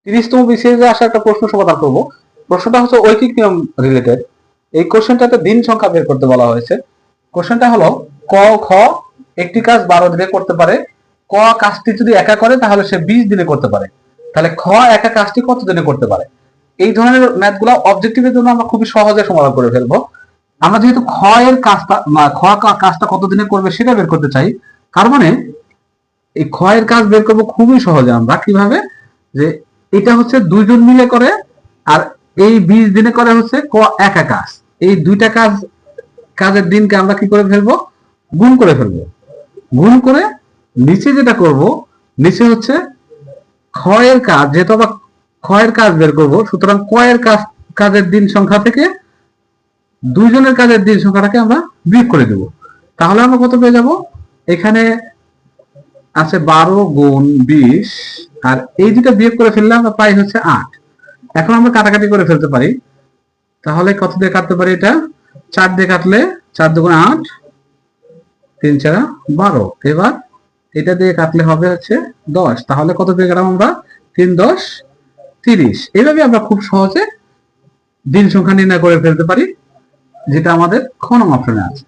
30তম বিসিএসে আসা একটা প্রশ্ন সমাধান করব। প্রশ্নটা হচ্ছে ঐকিক নিয়ম রিলেটেড। এই কোশ্চেনটাতে দিন সংখ্যা বের করতে বলা হয়েছে। কোশ্চেনটা হলো ক খ একটি কাজ 12 দিনে করতে পারে, ক কাজটি যদি একা করে তাহলে সে 20 দিনে করতে পারে। তাহলে খ একা কাজটি কত দিনে করতে পারে? এই ধরনের ম্যাথগুলো অবজেক্টিভের জন্য আমরা খুবই সহজে সমাধান করে ফেলবো। আমরা যেহেতু খ এর কাজটা কাজটা কত দিনে করবে সেটা বের করতে চাই, তার মানে এই খ এর কাজ বের করবো খুবই সহজে। আমরা কিভাবে, যে এটা হচ্ছে দুইজন মিলে করে, আর এই 20 দিনে করে হচ্ছে ক একা কাজ। এই দুইটা কাজের দিনকে আমরা কি করে ফেলবো, গুণ করে ফেলবো। গুণ করে নিচে যেটা করব, নিচে হচ্ছে খ এর কাজ, যেহেতু আমরা খ এর কাজ বের করবো, সুতরাং ক এর কাজের দিন সংখ্যা থেকে দুইজনের কাজের দিন সংখ্যাটাকে আমরা বিয়োগ করে দেব। তাহলে আমরা কত পেয়ে যাব? এখানে আছে 12 গুণ 20, আর এই দুটো বিয়োগ করে ফেললে আমরা পাই হচ্ছে 8। এখন আমরা কাটাকাটি করে ফেলতে পারি। তাহলে কত দিয়ে কাটতে পারি? এটা 4 দিয়ে কাটলে 4 দুগুণ 8, 3 4 12। এবার এটা দিয়ে কাটলে হবে হচ্ছে 10। তাহলে কত পেয়ে গেলাম আমরা? 3 10 30। এইভাবে আমরা খুব সহজে দিন সংখ্যা নির্ণয় করে ফেলতে পারি, যেটা আমাদের খ নং অপশনে আছে।